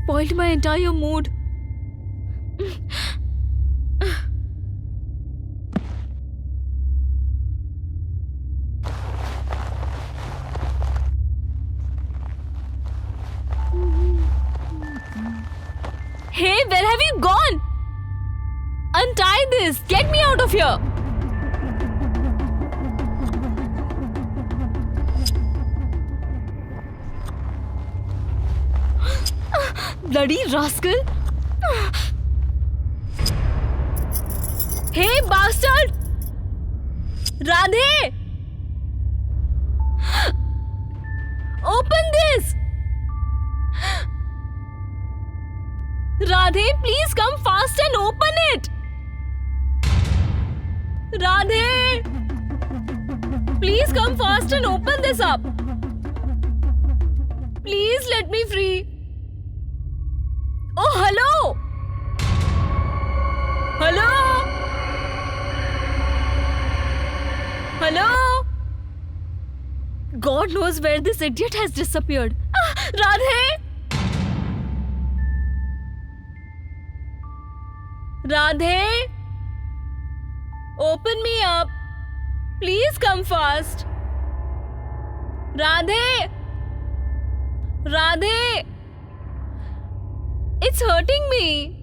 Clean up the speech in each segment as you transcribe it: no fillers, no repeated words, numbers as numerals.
spoiled my entire mood. Hey, where have you gone? Untie this! Get me out of here! Bloody rascal! Hey, bastard! Radhe! Open this! Radhe, please come fast and open it! Radhe! Please come fast and open this up! Please let me free! Oh, hello! Hello? Hello? God knows where this idiot has disappeared. Radhe! Radhe? Open me up. Please come fast. Radhe? Radhe? It's hurting me.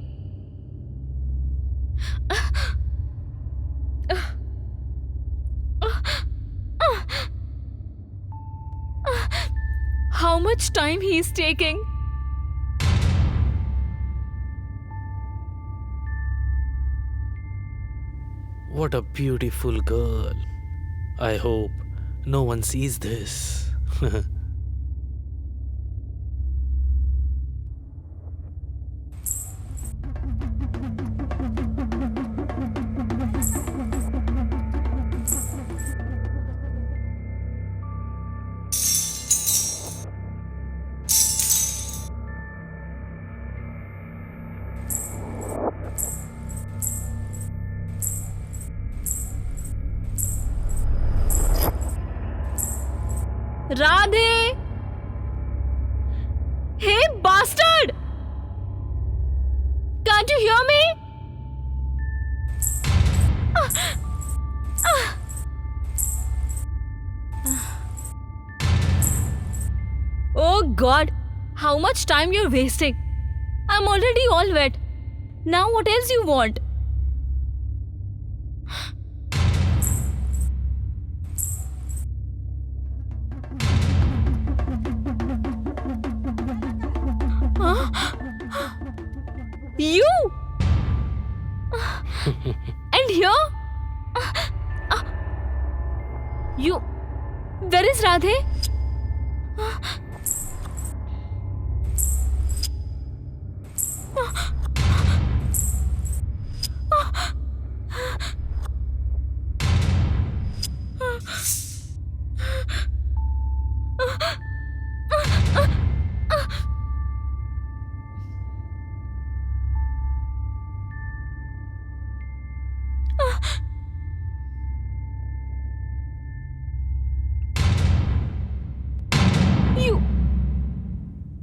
How much time he is taking? What a beautiful girl. I hope no one sees this. Radhe! Hey, bastard! Can't you hear me? Oh God, how much time you're wasting. I'm already all wet. Now what else you want? You? And here? You? Where is Radhe?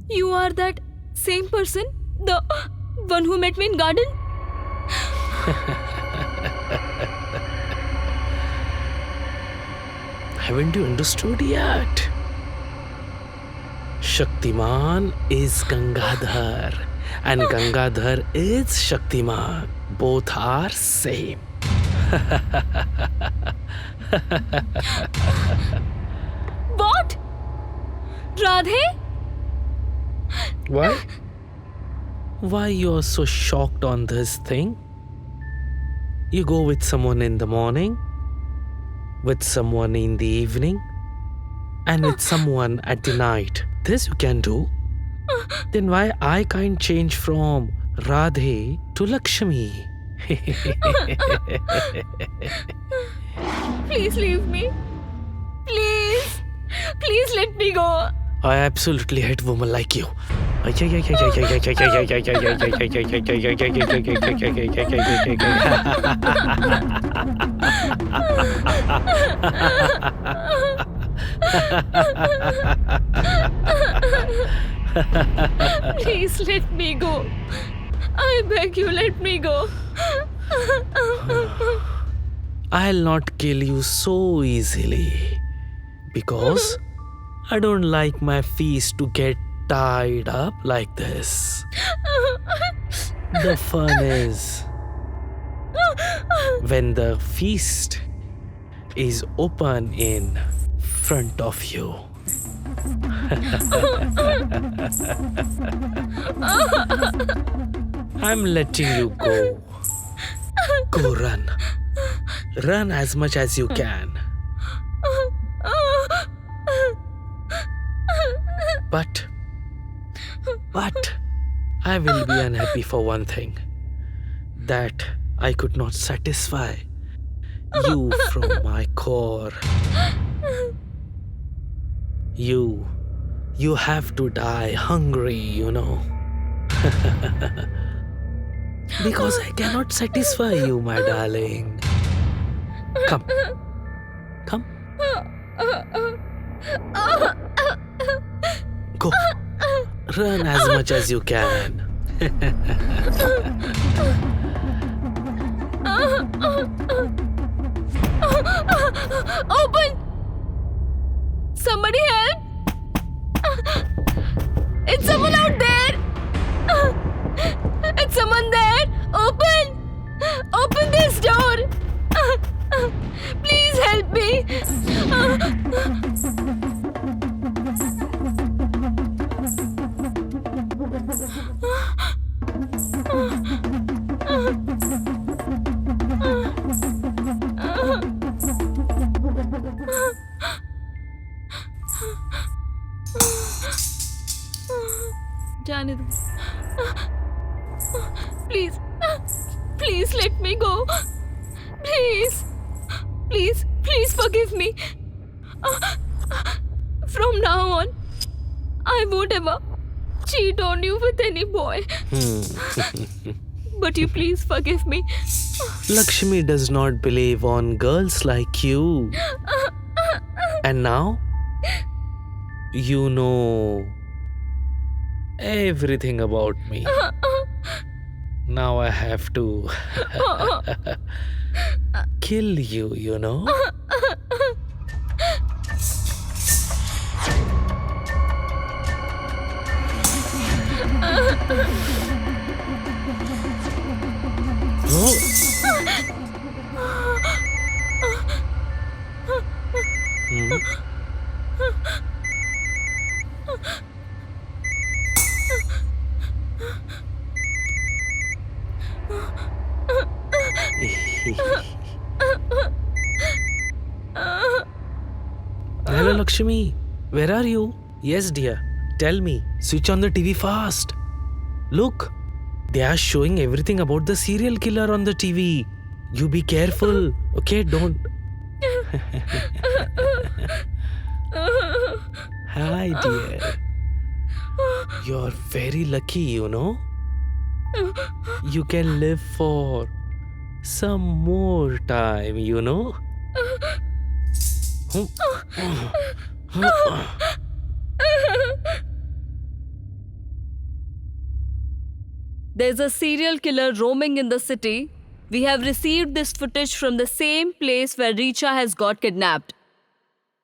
You are that same person? The one who met me in garden? Haven't you understood yet? Shaktiman is Gangadhar and Gangadhar is Shaktiman. Both are same. What? Radhe? Why? Why you are so shocked on this thing? You go with someone in the morning, with someone in the evening, and with someone at the night. This you can do. Then why I can't change from Radhe to Lakshmi? Please leave me. Please. Please let me go. I absolutely hate women like you. Please let me go. I beg you, let me go. I'll not kill you so easily because I don't like my feast to get tied up like this. The fun is when the feast is open in front of you. I'm letting you go. Go run. Run as much as you can. But I will be unhappy for one thing. That I could not satisfy you from my core. You have to die hungry, you know. Because I cannot satisfy you, my darling. Come. Come. Go. Run as much as you can. Open! Somebody help! It's someone out there! It's someone there! Open! Open this door! Please help me! जाने दो. Please, please let me go. Please, please forgive me. From now on, I won't ever cheat on you with any boy. But you please forgive me. Lakshmi does not believe on girls like you. And now, you know everything about me. Now I have to kill you, you know. Oh. Hello, Lakshmi. Where are you? Yes, dear. Tell me. Switch on the TV fast. Look, they are showing everything about the serial killer on the TV. You be careful. Okay, don't. Hi, dear. You're very lucky, you know. You can live for some more time, you know. There's a serial killer roaming in the city. We have received this footage from the same place where Richa has got kidnapped.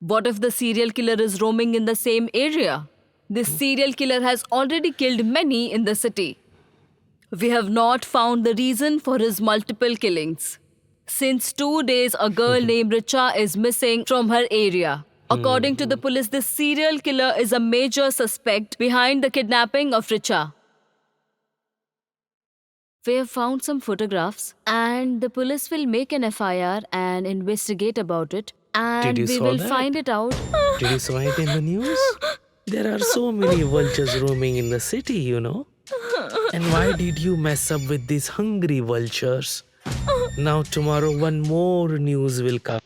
What if the serial killer is roaming in the same area? This serial killer has already killed many in the city. We have not found the reason for his multiple killings. Since 2 days, a girl named Richa is missing from her area. According to the police, this serial killer is a major suspect behind the kidnapping of Richa. We have found some photographs and the police will make an FIR and investigate about it. And you we saw will that? find it out. Did you saw it in the news? There are so many vultures roaming in the city, you know. And why did you mess up with these hungry vultures? Now tomorrow one more news will come.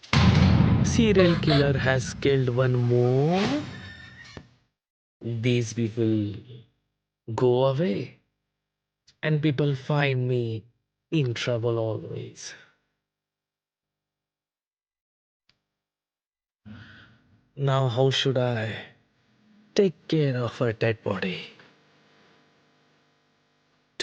Serial killer has killed one more. These people go away. And people find me in trouble always. Now how should I take care of a dead body?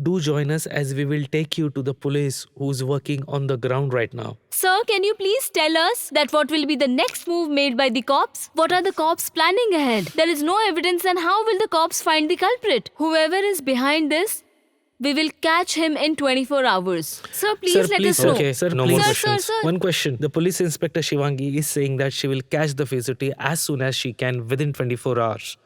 do join us as we will take you to the police who's working on the ground right now. Sir, can you please tell us that what will be the next move made by the cops? What are the cops planning ahead? There is no evidence, and how will the cops find the culprit? Whoever is behind this, we will catch him in 24 hours. Sir, please let us know. Okay, sir, No please. more Sir, questions. sir. One question. The police inspector Shivangi is saying that she will catch the fugitive as soon as she can within 24 hours.